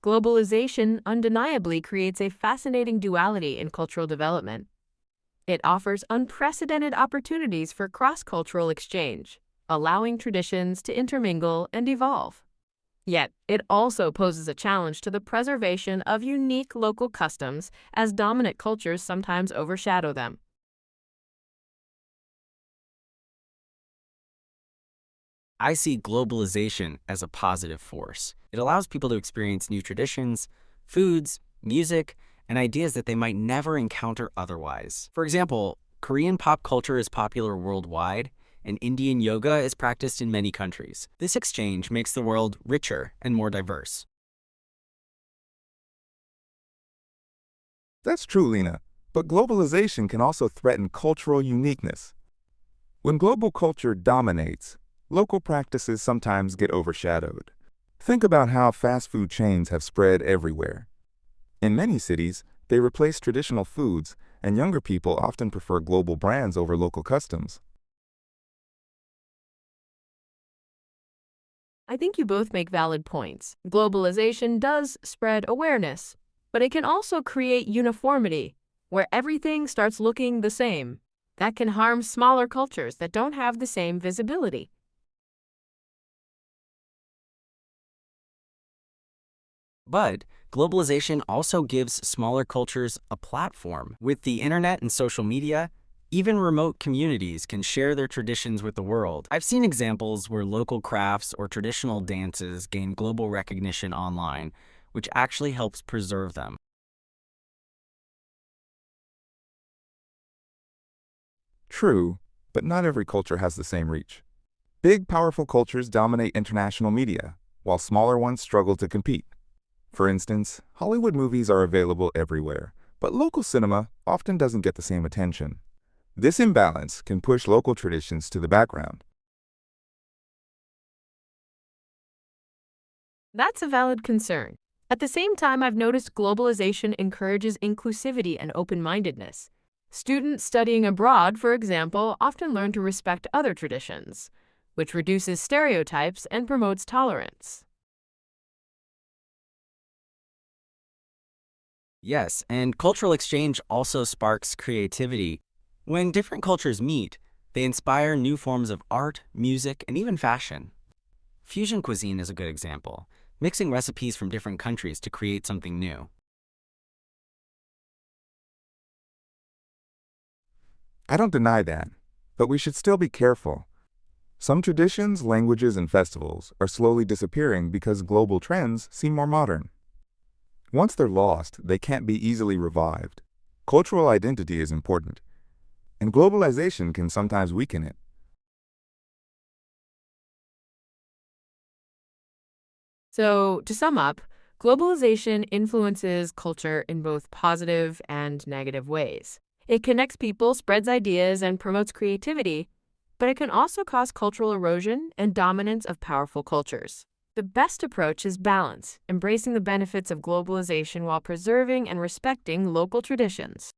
Globalization undeniably creates a fascinating duality in cultural development. It offers unprecedented opportunities for cross-cultural exchange, allowing traditions to intermingle and evolve. Yet, it also poses a challenge to the preservation of unique local customs as dominant cultures sometimes overshadow them. I see globalization as a positive force. It allows people to experience new traditions, foods, music, and ideas that they might never encounter otherwise. For example, Korean pop culture is popular worldwide, and Indian yoga is practiced in many countries. This exchange makes the world richer and more diverse. That's true, Lena. But globalization can also threaten cultural uniqueness. When global culture dominates, local practices sometimes get overshadowed. Think about how fast food chains have spread everywhere. In many cities, they replace traditional foods, and younger people often prefer global brands over local customs. I think you both make valid points. Globalization does spread awareness, but it can also create uniformity, where everything starts looking the same. That can harm smaller cultures that don't have the same visibility. But globalization also gives smaller cultures a platform. With the internet and social media, even remote communities can share their traditions with the world. I've seen examples where local crafts or traditional dances gain global recognition online, which actually helps preserve them. True, but not every culture has the same reach. Big, powerful cultures dominate international media, while smaller ones struggle to compete. For instance, Hollywood movies are available everywhere, but local cinema often doesn't get the same attention. This imbalance can push local traditions to the background. That's a valid concern. At the same time, I've noticed globalization encourages inclusivity and open-mindedness. Students studying abroad, for example, often learn to respect other traditions, which reduces stereotypes and promotes tolerance. Yes, and cultural exchange also sparks creativity. When different cultures meet, they inspire new forms of art, music, and even fashion. Fusion cuisine is a good example, mixing recipes from different countries to create something new. I don't deny that, but we should still be careful. Some traditions, languages, and festivals are slowly disappearing because global trends seem more modern. Once they're lost, they can't be easily revived. Cultural identity is important, and globalization can sometimes weaken it. So, to sum up, globalization influences culture in both positive and negative ways. It connects people, spreads ideas, and promotes creativity, but it can also cause cultural erosion and dominance of powerful cultures. The best approach is balance, embracing the benefits of globalization while preserving and respecting local traditions.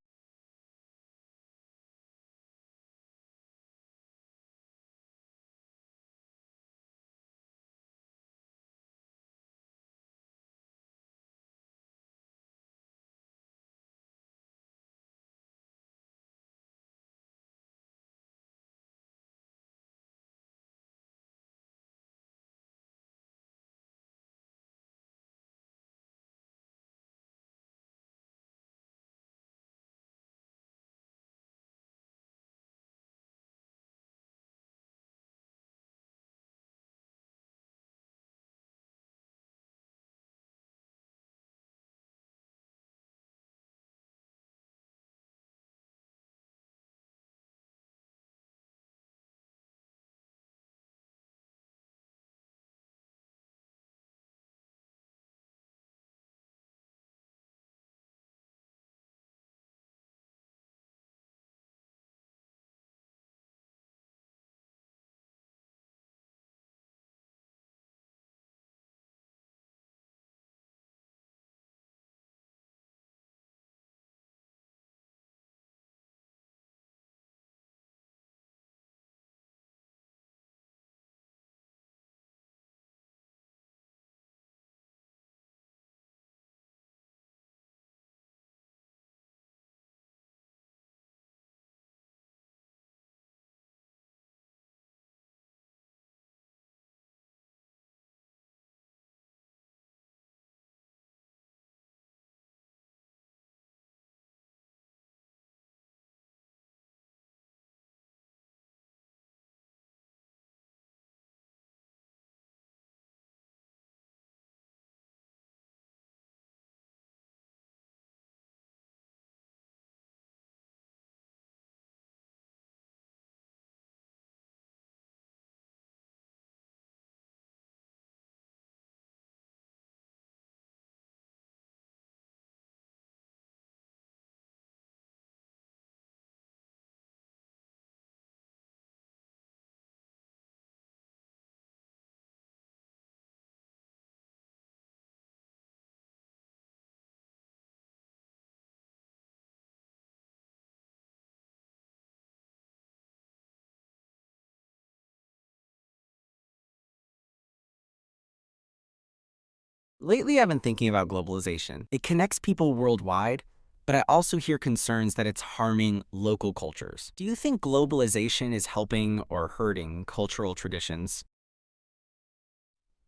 Lately, I've been thinking about globalization. It connects people worldwide, but I also hear concerns that it's harming local cultures. Do you think globalization is helping or hurting cultural traditions?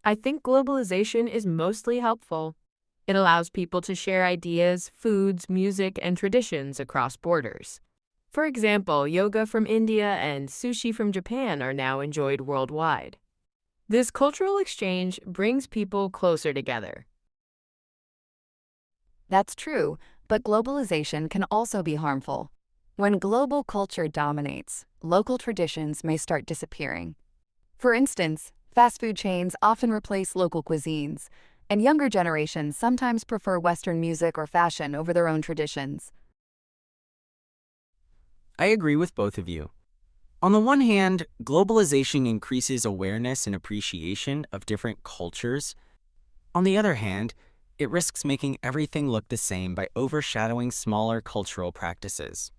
I think globalization is mostly helpful. It allows people to share ideas, foods, music, and traditions across borders. For example, yoga from India and sushi from Japan are now enjoyed worldwide. This cultural exchange brings people closer together. That's true, but globalization can also be harmful. When global culture dominates, local traditions may start disappearing. For instance, fast food chains often replace local cuisines, and younger generations sometimes prefer Western music or fashion over their own traditions. I agree with both of you. On the one hand, globalization increases awareness and appreciation of different cultures. On the other hand, it risks making everything look the same by overshadowing smaller cultural practices.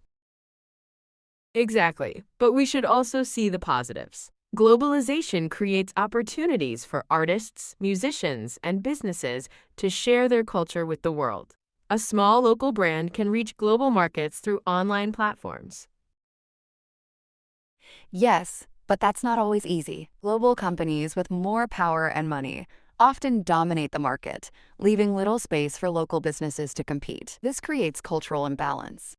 Exactly, but we should also see the positives. Globalization creates opportunities for artists, musicians, and businesses to share their culture with the world. A small local brand can reach global markets through online platforms. Yes, but that's not always easy. Global companies with more power and money often dominate the market, leaving little space for local businesses to compete. This creates cultural imbalance.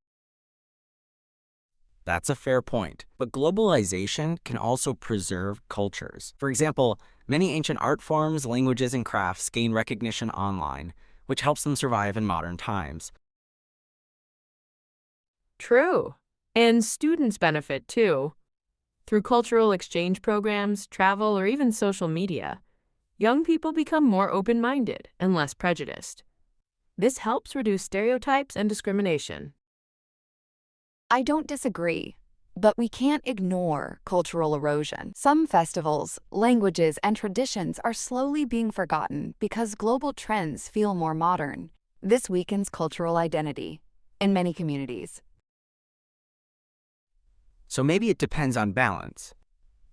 That's a fair point. But globalization can also preserve cultures. For example, many ancient art forms, languages, and crafts gain recognition online, which helps them survive in modern times. True. And students benefit too. Through cultural exchange programs, travel, or even social media, young people become more open-minded and less prejudiced. This helps reduce stereotypes and discrimination. I don't disagree, but we can't ignore cultural erosion. Some festivals, languages, and traditions are slowly being forgotten because global trends feel more modern. This weakens cultural identity in many communities. So maybe it depends on balance.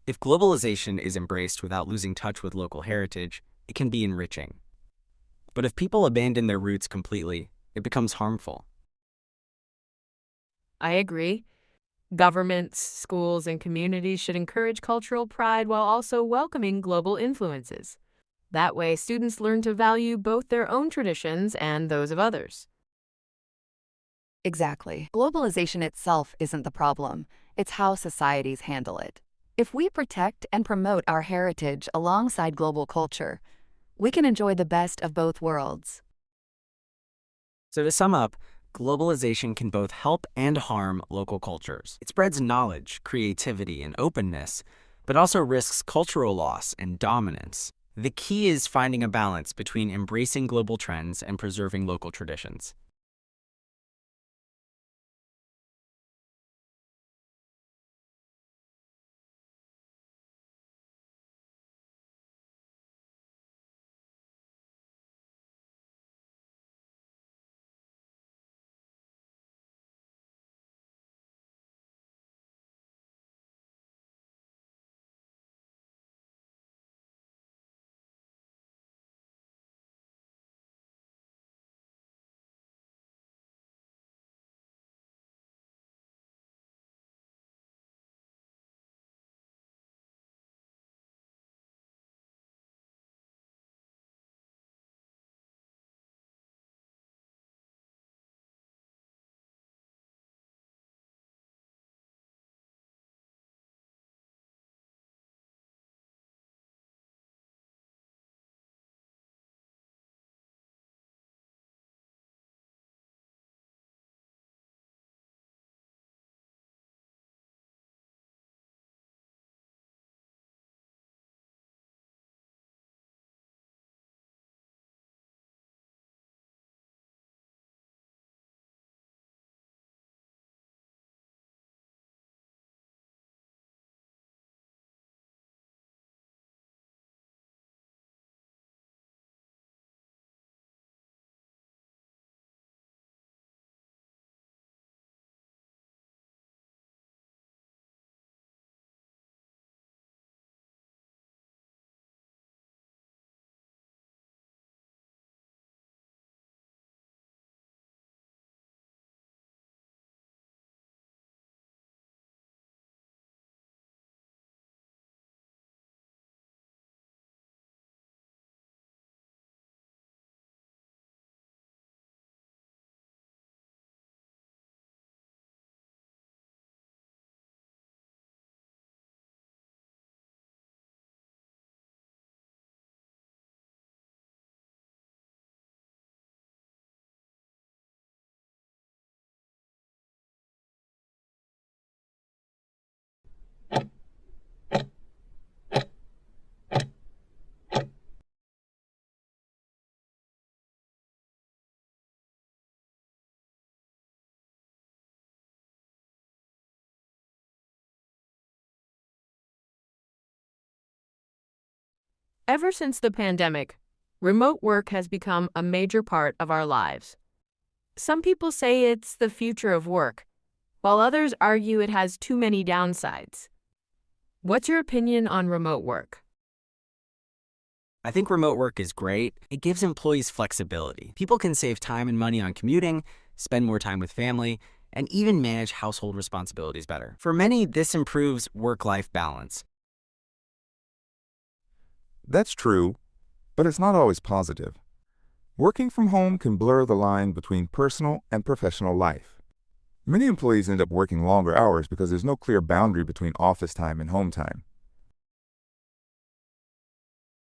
If globalization is embraced without losing touch with local heritage, it can be enriching. But if people abandon their roots completely, it becomes harmful. I agree. Governments, schools, and communities should encourage cultural pride while also welcoming global influences. That way, students learn to value both their own traditions and those of others. Exactly. Globalization itself isn't the problem. It's how societies handle it. If we protect and promote our heritage alongside global culture, we can enjoy the best of both worlds. So to sum up, globalization can both help and harm local cultures. It spreads knowledge, creativity, and openness, but also risks cultural loss and dominance. The key is finding a balance between embracing global trends and preserving local traditions. Ever since the pandemic, remote work has become a major part of our lives. Some people say it's the future of work, while others argue it has too many downsides. What's your opinion on remote work? I think remote work is great. It gives employees flexibility. People can save time and money on commuting, spend more time with family, and even manage household responsibilities better. For many, this improves work-life balance. That's true, but it's not always positive. Working from home can blur the line between personal and professional life. Many employees end up working longer hours because there's no clear boundary between office time and home time.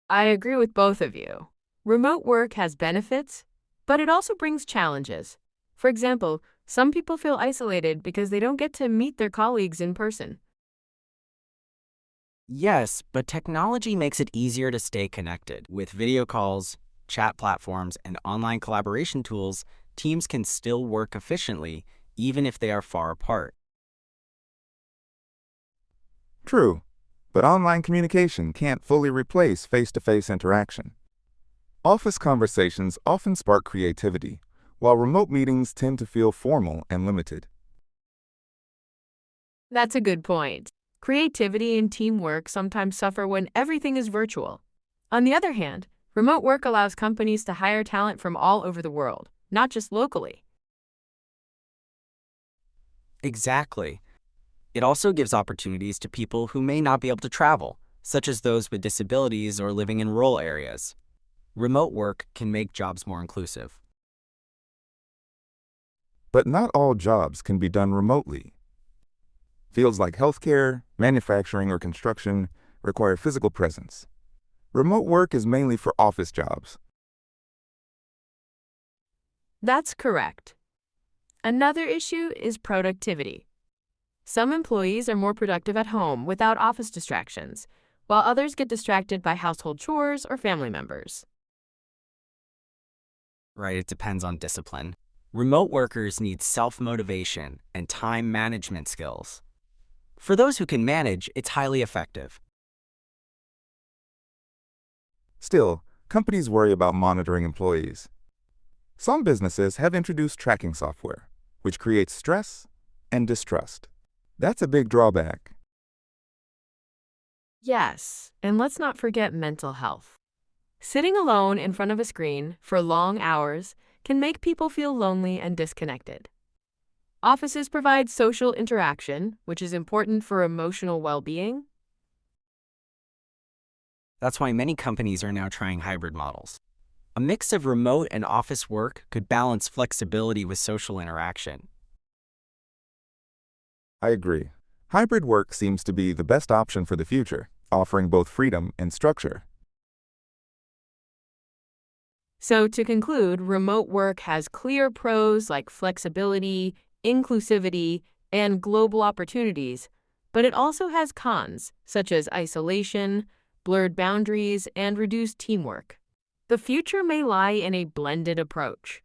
I agree with both of you. Remote work has benefits, but it also brings challenges. For example, some people feel isolated because they don't get to meet their colleagues in person. Yes, but technology makes it easier to stay connected. With video calls, chat platforms, and online collaboration tools, teams can still work efficiently, even if they are far apart. True, but online communication can't fully replace face-to-face interaction. Office conversations often spark creativity, while remote meetings tend to feel formal and limited. That's a good point. Creativity and teamwork sometimes suffer when everything is virtual. On the other hand, remote work allows companies to hire talent from all over the world, not just locally. Exactly. It also gives opportunities to people who may not be able to travel, such as those with disabilities or living in rural areas. Remote work can make jobs more inclusive. But not all jobs can be done remotely. Fields like healthcare, manufacturing, or construction require physical presence. Remote work is mainly for office jobs. That's correct. Another issue is productivity. Some employees are more productive at home without office distractions, while others get distracted by household chores or family members. Right, it depends on discipline. Remote workers need self-motivation and time management skills. For those who can manage, it's highly effective. Still, companies worry about monitoring employees. Some businesses have introduced tracking software, which creates stress and distrust. That's a big drawback. Yes, and let's not forget mental health. Sitting alone in front of a screen for long hours can make people feel lonely and disconnected. Offices provide social interaction, which is important for emotional well-being. That's why many companies are now trying hybrid models. A mix of remote and office work could balance flexibility with social interaction. I agree. Hybrid work seems to be the best option for the future, offering both freedom and structure. So to conclude, remote work has clear pros like flexibility, inclusivity, and global opportunities, but it also has cons such as isolation, blurred boundaries, and reduced teamwork. The future may lie in a blended approach.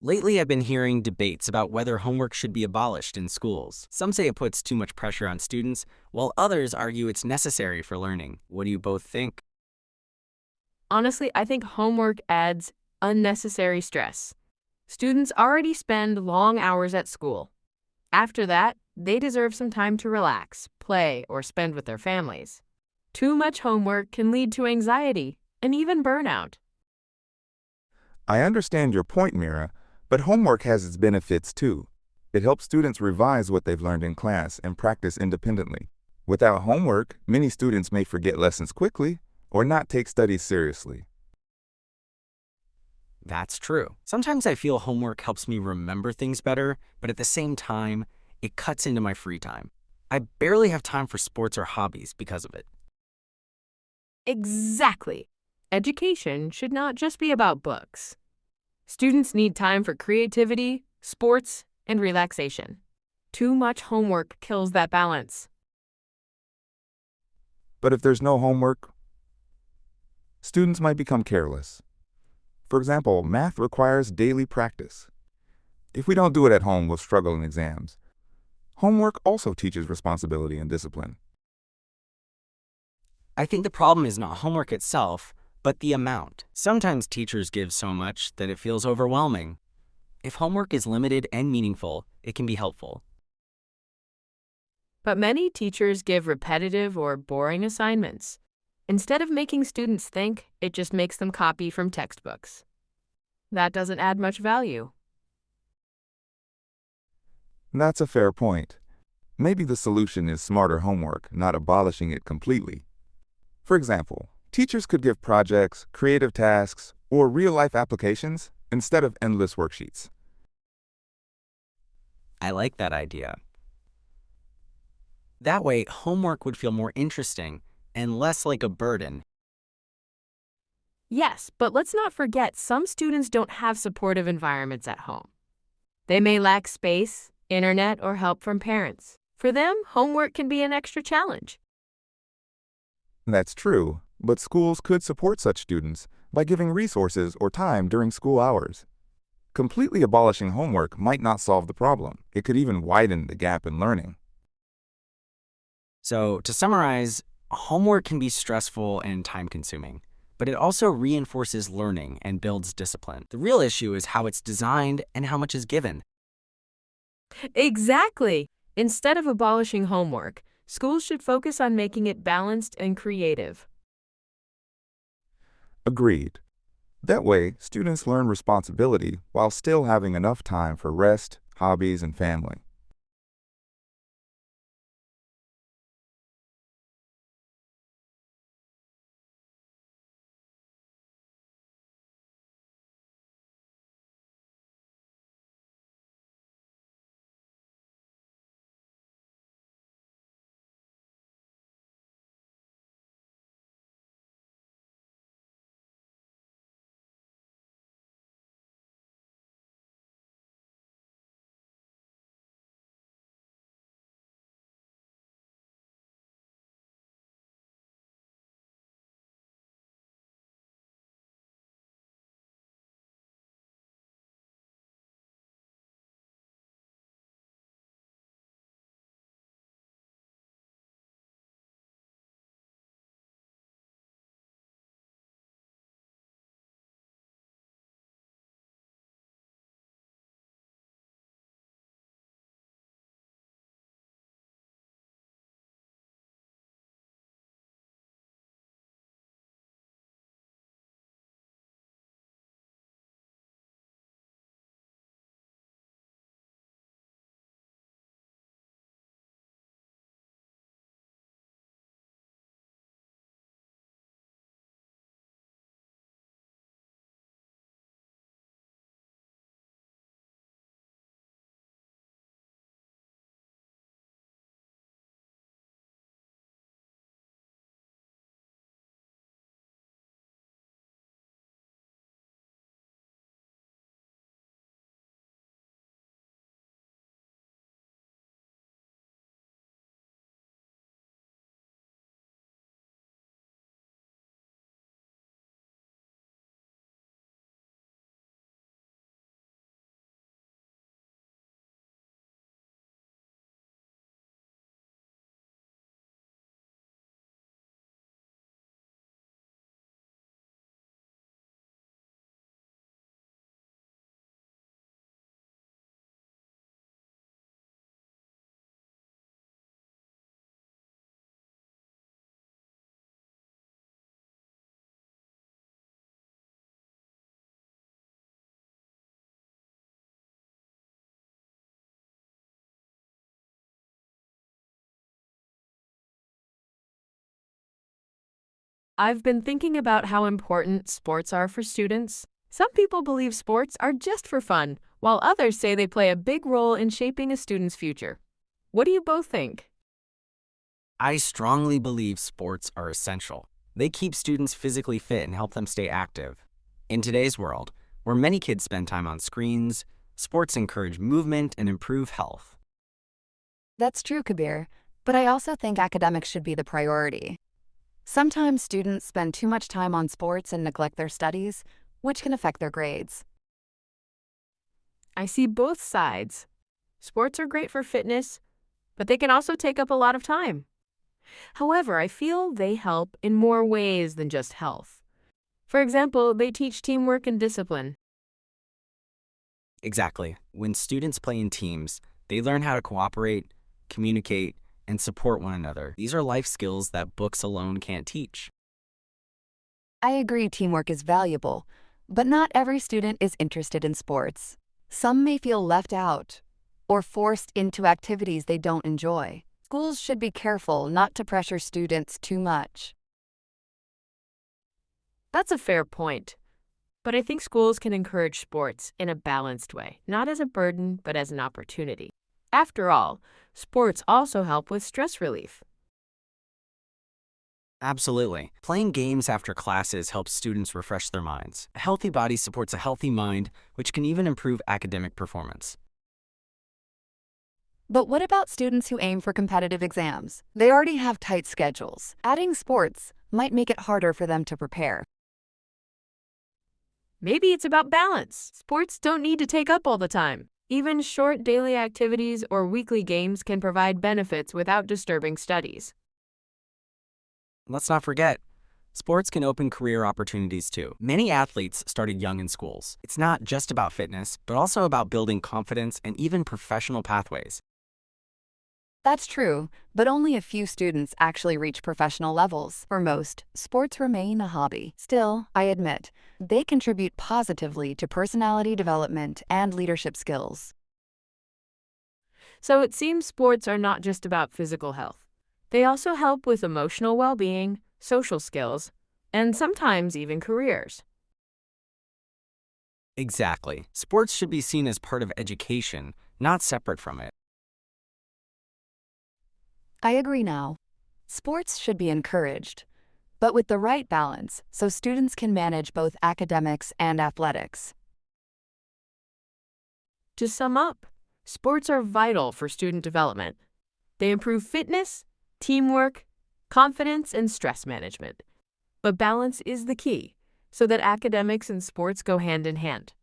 Lately, I've been hearing debates about whether homework should be abolished in schools. Some say it puts too much pressure on students, while others argue it's necessary for learning. What do you both think? Honestly, I think homework adds unnecessary stress. Students already spend long hours at school. After that, they deserve some time to relax, play, or spend with their families. Too much homework can lead to anxiety and even burnout. I understand your point, Mira, but homework has its benefits too. It helps students revise what they've learned in class and practice independently. Without homework, many students may forget lessons quickly or not take studies seriously. That's true. Sometimes I feel homework helps me remember things better, but at the same time, it cuts into my free time. I barely have time for sports or hobbies because of it. Exactly. Education should not just be about books. Students need time for creativity, sports, and relaxation. Too much homework kills that balance. But if there's no homework, students might become careless. For example, math requires daily practice. If we don't do it at home, we'll struggle in exams. Homework also teaches responsibility and discipline. I think the problem is not homework itself, but the amount. Sometimes teachers give so much that it feels overwhelming. If homework is limited and meaningful, it can be helpful. But many teachers give repetitive or boring assignments. Instead of making students think, it just makes them copy from textbooks. That doesn't add much value. That's a fair point. Maybe the solution is smarter homework, not abolishing it completely. For example, teachers could give projects, creative tasks, or real-life applications instead of endless worksheets. I like that idea. That way, homework would feel more interesting and less like a burden. Yes, but let's not forget some students don't have supportive environments at home. They may lack space, internet, or help from parents. For them, homework can be an extra challenge. That's true, but schools could support such students by giving resources or time during school hours. Completely abolishing homework might not solve the problem. It could even widen the gap in learning. So, to summarize, homework can be stressful and time-consuming, but it also reinforces learning and builds discipline. The real issue is how it's designed and how much is given. Exactly. Instead of abolishing homework, schools should focus on making it balanced and creative. Agreed. That way, students learn responsibility while still having enough time for rest, hobbies, and family. I've been thinking about how important sports are for students. Some people believe sports are just for fun, while others say they play a big role in shaping a student's future. What do you both think? I strongly believe sports are essential. They keep students physically fit and help them stay active. In today's world, where many kids spend time on screens, sports encourage movement and improve health. That's true, Kabir, but I also think academics should be the priority. Sometimes students spend too much time on sports and neglect their studies, which can affect their grades. I see both sides. Sports are great for fitness, but they can also take up a lot of time. However, I feel they help in more ways than just health. For example, they teach teamwork and discipline. Exactly. When students play in teams, they learn how to cooperate, communicate, and support one another. These are life skills that books alone can't teach. I agree teamwork is valuable, but not every student is interested in sports. Some may feel left out or forced into activities they don't enjoy. Schools should be careful not to pressure students too much. That's a fair point. But I think schools can encourage sports in a balanced way, not as a burden, but as an opportunity. After all, sports also help with stress relief. Absolutely. Playing games after classes helps students refresh their minds. A healthy body supports a healthy mind, which can even improve academic performance. But what about students who aim for competitive exams? They already have tight schedules. Adding sports might make it harder for them to prepare. Maybe it's about balance. Sports don't need to take up all the time. Even short daily activities or weekly games can provide benefits without disturbing studies. Let's not forget, sports can open career opportunities too. Many athletes started young in schools. It's not just about fitness, but also about building confidence and even professional pathways. That's true, but only a few students actually reach professional levels. For most, sports remain a hobby. Still, I admit, they contribute positively to personality development and leadership skills. So it seems sports are not just about physical health. They also help with emotional well-being, social skills, and sometimes even careers. Exactly. Sports should be seen as part of education, not separate from it. I agree now. Sports should be encouraged, but with the right balance so students can manage both academics and athletics. To sum up, sports are vital for student development. They improve fitness, teamwork, confidence, and stress management. But balance is the key, so that academics and sports go hand in hand.